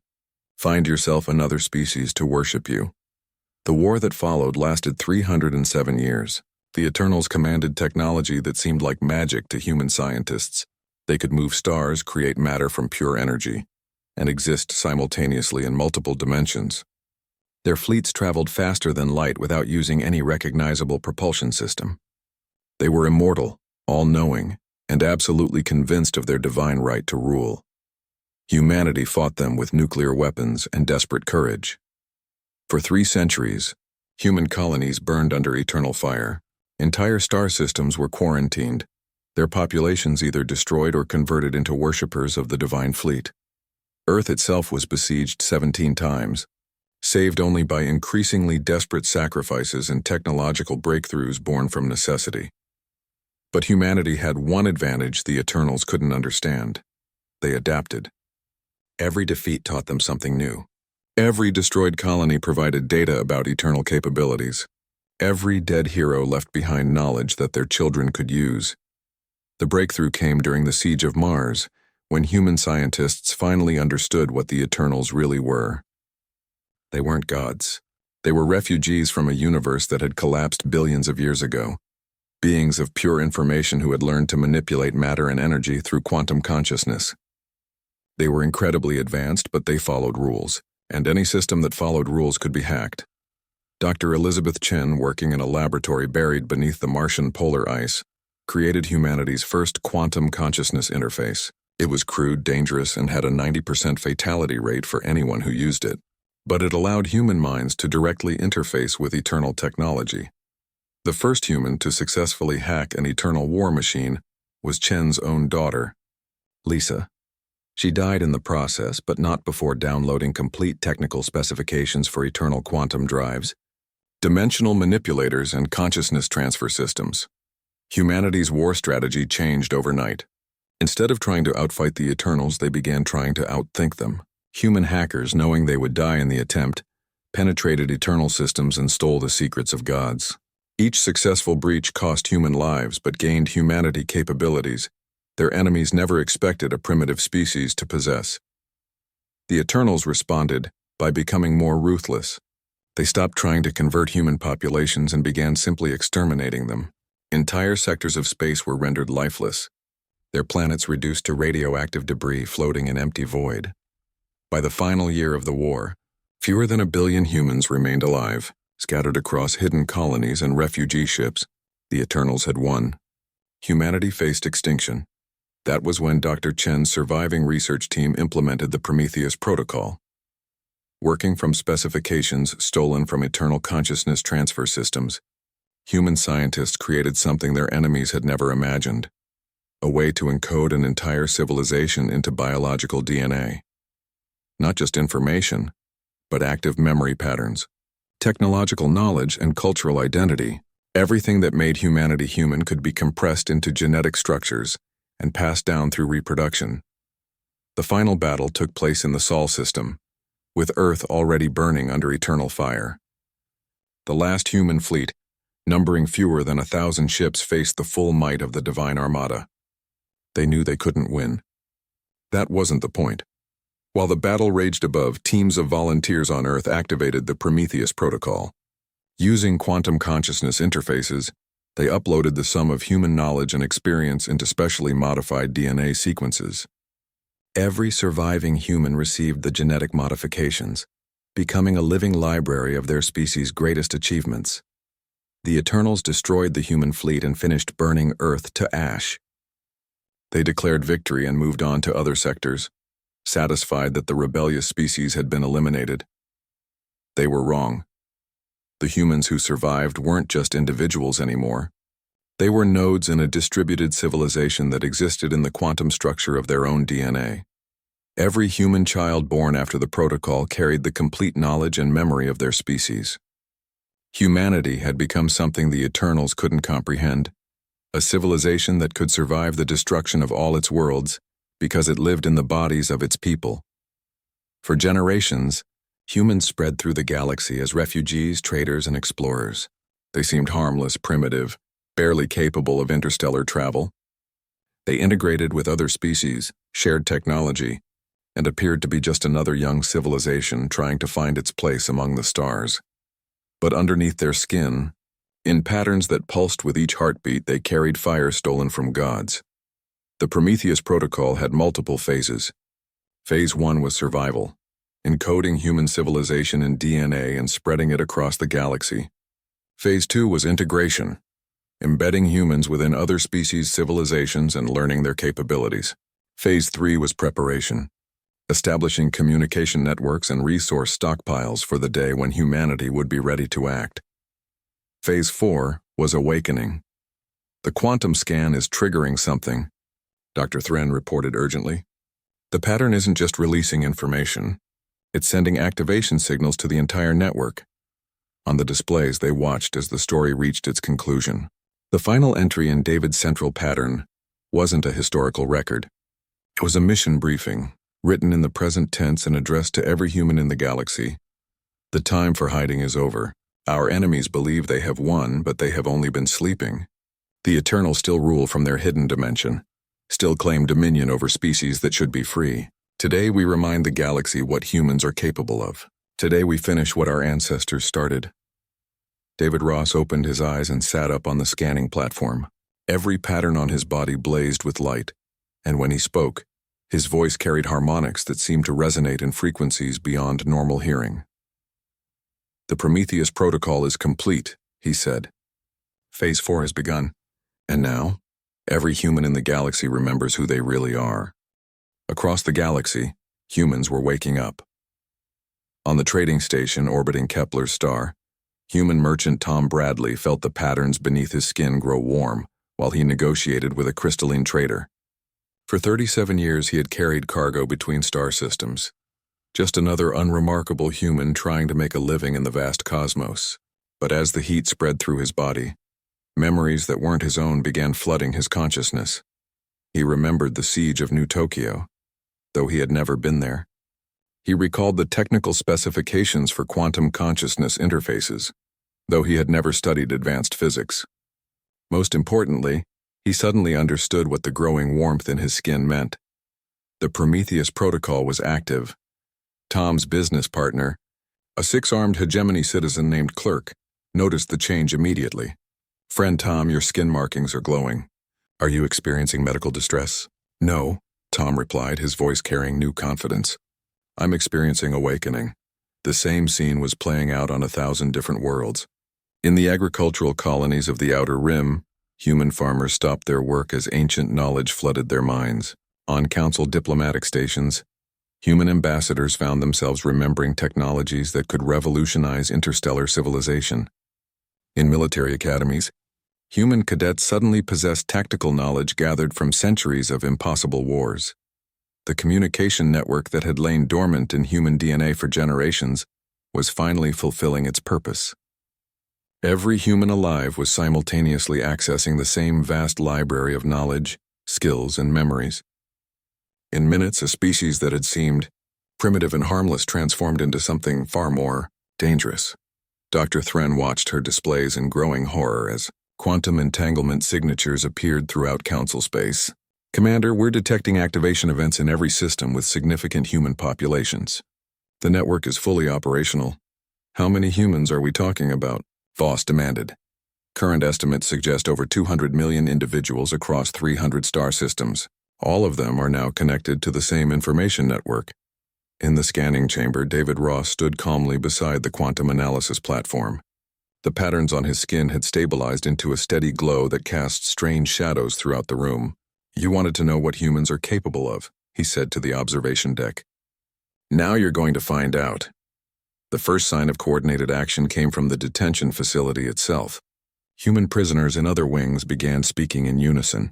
Find yourself another species to worship you." The war that followed lasted 307 years. The Eternals commanded technology that seemed like magic to human scientists. They could move stars, create matter from pure energy, and exist simultaneously in multiple dimensions. Their fleets traveled faster than light without using any recognizable propulsion system. They were immortal, all-knowing, and absolutely convinced of their divine right to rule. Humanity fought them with nuclear weapons and desperate courage. For 3 centuries, human colonies burned under eternal fire. Entire star systems were quarantined, their populations either destroyed or converted into worshippers of the divine fleet. Earth itself was besieged 17 times, saved only by increasingly desperate sacrifices and technological breakthroughs born from necessity. But humanity had one advantage the Eternals couldn't understand. They adapted. Every defeat taught them something new. Every destroyed colony provided data about eternal capabilities. Every dead hero left behind knowledge that their children could use. The breakthrough came during the siege of Mars, when human scientists finally understood what the Eternals really were. They weren't gods. They were refugees from a universe that had collapsed billions of years ago. Beings of pure information who had learned to manipulate matter and energy through quantum consciousness. They were incredibly advanced, but they followed rules, and any system that followed rules could be hacked. Dr. Elizabeth Chen, working in a laboratory buried beneath the Martian polar ice, created humanity's first quantum consciousness interface. It was crude, dangerous, and had a 90% fatality rate for anyone who used it. But it allowed human minds to directly interface with eternal technology. The first human to successfully hack an eternal war machine was Chen's own daughter, Lisa. She died in the process, but not before downloading complete technical specifications for eternal quantum drives, dimensional manipulators, and consciousness transfer systems. Humanity's war strategy changed overnight. Instead of trying to outfight the Eternals, they began trying to outthink them. Human hackers, knowing they would die in the attempt, penetrated eternal systems and stole the secrets of gods. Each successful breach cost human lives but gained humanity capabilities their enemies never expected a primitive species to possess. The Eternals responded by becoming more ruthless. They stopped trying to convert human populations and began simply exterminating them. Entire sectors of space were rendered lifeless, their planets reduced to radioactive debris floating in empty void. By the final year of the war, fewer than 1 billion humans remained alive, scattered across hidden colonies and refugee ships. The Eternals had won. Humanity faced extinction. That was when Dr. Chen's surviving research team implemented the Prometheus Protocol. Working from specifications stolen from eternal consciousness transfer systems, human scientists created something their enemies had never imagined: a way to encode an entire civilization into biological DNA. Not just information, but active memory patterns, technological knowledge, and cultural identity. Everything that made humanity human could be compressed into genetic structures and passed down through reproduction. The final battle took place in the Sol system, with Earth already burning under eternal fire. The last human fleet, numbering fewer than 1,000 ships, faced the full might of the Divine Armada. They knew they couldn't win. That wasn't the point. While the battle raged above, teams of volunteers on Earth activated the Prometheus Protocol. Using quantum consciousness interfaces, they uploaded the sum of human knowledge and experience into specially modified DNA sequences. Every surviving human received the genetic modifications, becoming a living library of their species' greatest achievements. The Eternals destroyed the human fleet and finished burning Earth to ash. They declared victory and moved on to other sectors, satisfied that the rebellious species had been eliminated. They were wrong. The humans who survived weren't just individuals anymore. They were nodes in a distributed civilization that existed in the quantum structure of their own DNA. Every human child born after the protocol carried the complete knowledge and memory of their species. Humanity had become something the Eternals couldn't comprehend, a civilization that could survive the destruction of all its worlds because it lived in the bodies of its people. For generations, humans spread through the galaxy as refugees, traders, and explorers. They seemed harmless, primitive, barely capable of interstellar travel. They integrated with other species, shared technology, and appeared to be just another young civilization trying to find its place among the stars. But underneath their skin, in patterns that pulsed with each heartbeat, they carried fire stolen from gods. The Prometheus Protocol had multiple phases. Phase 1 was survival, encoding human civilization in DNA and spreading it across the galaxy. Phase 2 was integration, embedding humans within other species' civilizations and learning their capabilities. Phase 3 was preparation, establishing communication networks and resource stockpiles for the day when humanity would be ready to act. Phase 4 was awakening. The quantum scan is triggering something, Dr. Thren reported urgently. The pattern isn't just releasing information, it's sending activation signals to the entire network. On the displays, they watched as the story reached its conclusion. The final entry in David's central pattern wasn't a historical record. It was a mission briefing, written in the present tense and addressed to every human in the galaxy. The time for hiding is over. Our enemies believe they have won, but they have only been sleeping. The Eternals still rule from their hidden dimension, still claim dominion over species that should be free. Today we remind the galaxy what humans are capable of. Today we finish what our ancestors started. David Ross opened his eyes and sat up on the scanning platform. Every pattern on his body blazed with light, and when he spoke, his voice carried harmonics that seemed to resonate in frequencies beyond normal hearing. The Prometheus protocol is complete, he said. Phase 4 has begun. And now, every human in the galaxy remembers who they really are. Across the galaxy, humans were waking up. On the trading station orbiting Kepler's star, human merchant Tom Bradley felt the patterns beneath his skin grow warm while he negotiated with a crystalline trader. For 37 years he had carried cargo between star systems. Just another unremarkable human trying to make a living in the vast cosmos. But as the heat spread through his body, memories that weren't his own began flooding his consciousness. He remembered the siege of New Tokyo, though he had never been there. He recalled the technical specifications for quantum consciousness interfaces, though he had never studied advanced physics. Most importantly, he suddenly understood what the growing warmth in his skin meant. The Prometheus protocol was active. Tom's business partner, a six-armed hegemony citizen named Clerk, noticed the change immediately. "Friend Tom, your skin markings are glowing. Are you experiencing medical distress?" "No," Tom replied, his voice carrying new confidence. "I'm experiencing awakening." The same scene was playing out on 1,000 different worlds. In the agricultural colonies of the Outer Rim, human farmers stopped their work as ancient knowledge flooded their minds. On council diplomatic stations, human ambassadors found themselves remembering technologies that could revolutionize interstellar civilization. In military academies, human cadets suddenly possessed tactical knowledge gathered from centuries of impossible wars. The communication network that had lain dormant in human DNA for generations was finally fulfilling its purpose. Every human alive was simultaneously accessing the same vast library of knowledge, skills, and memories. In minutes, a species that had seemed primitive and harmless transformed into something far more dangerous. Dr. Thren watched her displays in growing horror as quantum entanglement signatures appeared throughout council space. "Commander, we're detecting activation events in every system with significant human populations. The network is fully operational. How many humans are we talking about?" Voss demanded. "Current estimates suggest over 200 million individuals across 300 star systems. All of them are now connected to the same information network." In the scanning chamber, David Ross stood calmly beside the quantum analysis platform. The patterns on his skin had stabilized into a steady glow that cast strange shadows throughout the room. "You wanted to know what humans are capable of," he said to the observation deck. "Now you're going to find out." The first sign of coordinated action came from the detention facility itself. Human prisoners in other wings began speaking in unison,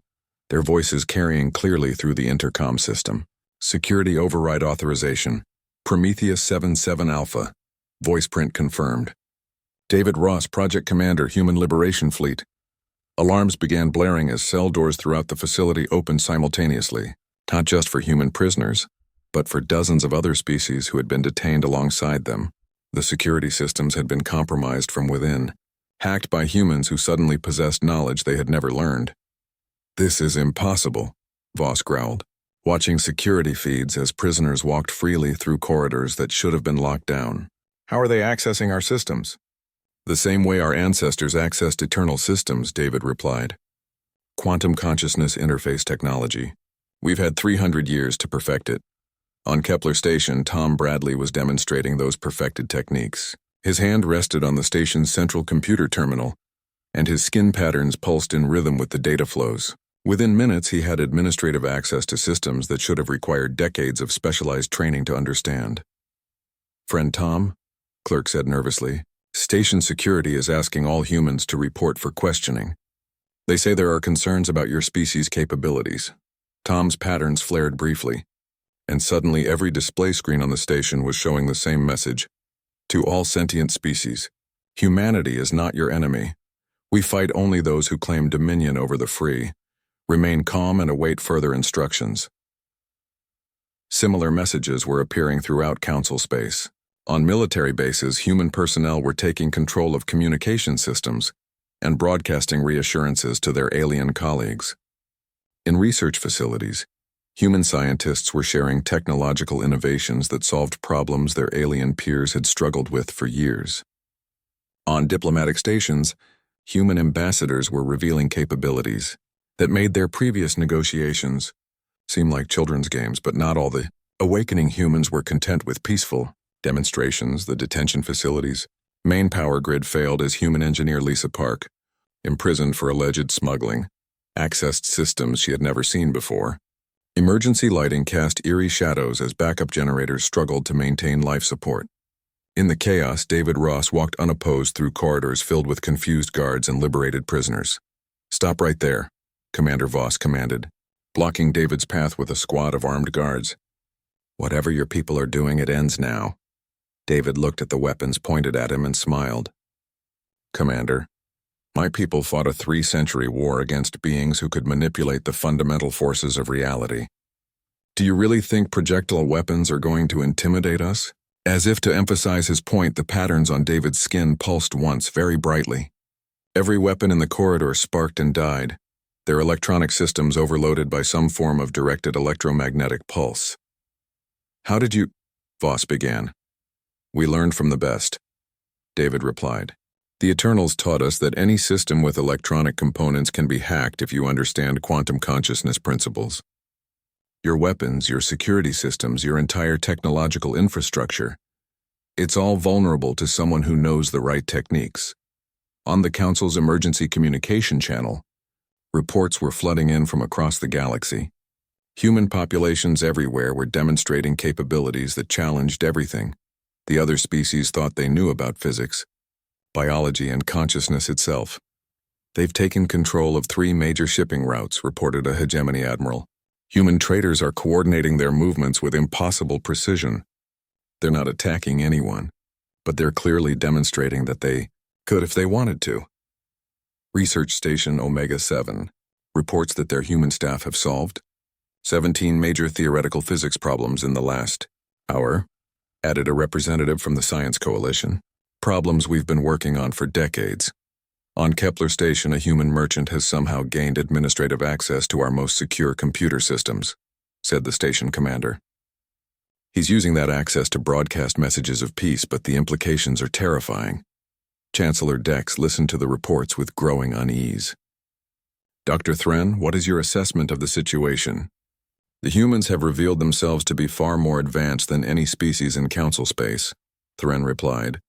their voices carrying clearly through the intercom system. "Security override authorization. Prometheus 77 Alpha. Voice print confirmed. David Ross, Project Commander, Human Liberation Fleet." Alarms began blaring as cell doors throughout the facility opened simultaneously, not just for human prisoners, but for dozens of other species who had been detained alongside them. The security systems had been compromised from within, hacked by humans who suddenly possessed knowledge they had never learned. "This is impossible," Voss growled, watching security feeds as prisoners walked freely through corridors that should have been locked down. "How are they accessing our systems?" "The same way our ancestors accessed eternal systems," David replied. "Quantum consciousness interface technology. We've had 300 years to perfect it." On Kepler Station, Tom Bradley was demonstrating those perfected techniques. His hand rested on the station's central computer terminal, and his skin patterns pulsed in rhythm with the data flows. Within minutes, he had administrative access to systems that should have required decades of specialized training to understand. "Friend Tom," Clerk said nervously, "Station security is asking all humans to report for questioning. They say there are concerns about your species' capabilities." Tom's patterns flared briefly, and suddenly every display screen on the station was showing the same message. "To all sentient species, humanity is not your enemy. We fight only those who claim dominion over the free. Remain calm and await further instructions." Similar messages were appearing throughout council space. On military bases, human personnel were taking control of communication systems and broadcasting reassurances to their alien colleagues. In research facilities, human scientists were sharing technological innovations that solved problems their alien peers had struggled with for years. On diplomatic stations, human ambassadors were revealing capabilities that made their previous negotiations seem like children's games, but not all the awakening humans were content with peaceful demonstrations. The detention facilities, Main power grid failed as human engineer Lisa Park, imprisoned for alleged smuggling, accessed systems she had never seen before. Emergency lighting cast eerie shadows as backup generators struggled to maintain life support. In the chaos, David Ross walked unopposed through corridors filled with confused guards and liberated prisoners. "Stop right there," Commander Voss commanded, blocking David's path with a squad of armed guards. "Whatever your people are doing, it ends now." David looked at the weapons pointed at him and smiled. "Commander, my people fought a 3-century war against beings who could manipulate the fundamental forces of reality. Do you really think projectile weapons are going to intimidate us?" As if to emphasize his point, the patterns on David's skin pulsed once very brightly. Every weapon in the corridor sparked and died, their electronic systems overloaded by some form of directed electromagnetic pulse. "How did you—" Voss began. "We learned from the best," David replied. "The Eternals taught us that any system with electronic components can be hacked if you understand quantum consciousness principles. Your weapons, your security systems, your entire technological infrastructure. It's all vulnerable to someone who knows the right techniques." On the Council's emergency communication channel, reports were flooding in from across the galaxy. Human populations everywhere were demonstrating capabilities that challenged everything the other species thought they knew about physics, biology, and consciousness itself. "They've taken control of 3 major shipping routes," reported a hegemony admiral. "Human traders are coordinating their movements with impossible precision. They're not attacking anyone, but they're clearly demonstrating that they could if they wanted to." Research Station Omega-7 reports that their human staff have solved 17 major theoretical physics problems in the last hour, added a representative from the Science Coalition. "Problems we've been working on for decades. On Kepler Station, a human merchant has somehow gained administrative access to our most secure computer systems," said the station commander. "He's using that access to broadcast messages of peace, but the implications are terrifying." Chancellor Dex listened to the reports with growing unease. "Dr. Thren, what is your assessment of the situation?" "The humans have revealed themselves to be far more advanced than any species in Council space," Thren replied.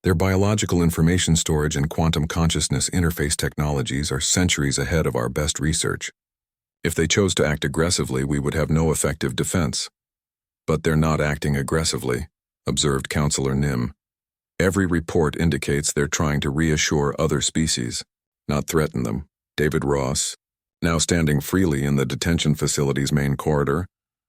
"Their biological information storage and quantum consciousness interface technologies are centuries ahead of our best research. If they chose to act aggressively, we would have no effective defense." "But they're not acting aggressively," observed Counselor Nim. "Every report indicates they're trying to reassure other species, not threaten them." David Ross, now standing freely in the detention facility's main corridor,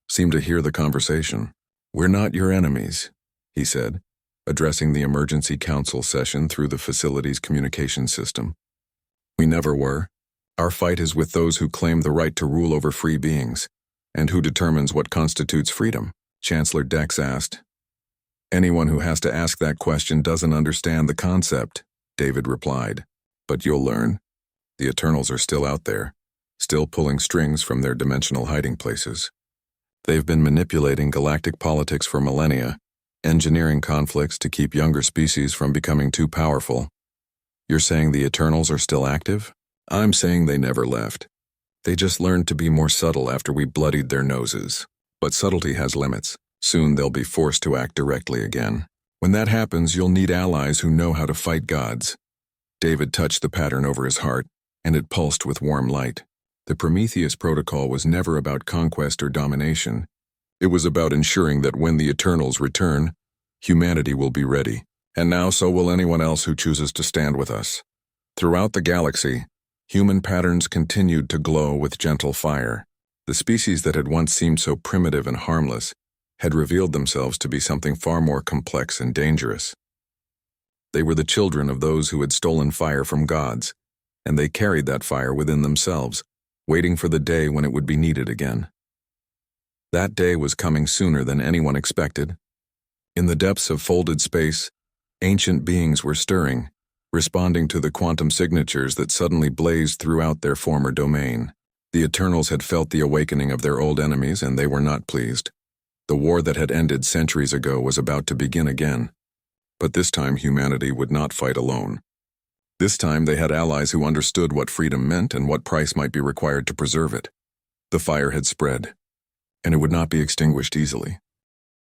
seemed to hear the conversation. "We're not your enemies," he said, addressing the emergency council session through the facility's communication system. "We never were. Our fight is with those who claim the right to rule over free beings, and who determines what constitutes freedom," Chancellor Dex asked. "Anyone who has to ask that question doesn't understand the concept," David replied. "But you'll learn. The Eternals are still out there, still pulling strings from their dimensional hiding places. They've been manipulating galactic politics for millennia, engineering conflicts to keep younger species from becoming too powerful." "You're saying the Eternals are still active?" "I'm saying they never left. They just learned to be more subtle after we bloodied their noses. But subtlety has limits. Soon they'll be forced to act directly again. When that happens, you'll need allies who know how to fight gods." David touched the pattern over his heart, and it pulsed with warm light. The Prometheus Protocol was never about conquest or domination. It was about ensuring that when the Eternals return, humanity will be ready. And now so will anyone else who chooses to stand with us. Throughout the galaxy, human patterns continued to glow with gentle fire. The species that had once seemed so primitive and harmless had revealed themselves to be something far more complex and dangerous. They were the children of those who had stolen fire from gods, and they carried that fire within themselves, waiting for the day when it would be needed again. That day was coming sooner than anyone expected. In the depths of folded space, ancient beings were stirring, responding to the quantum signatures that suddenly blazed throughout their former domain. The Eternals had felt the awakening of their old enemies, and they were not pleased. The war that had ended centuries ago was about to begin again. But this time humanity would not fight alone. This time they had allies who understood what freedom meant and what price might be required to preserve it. The fire had spread, and it would not be extinguished easily.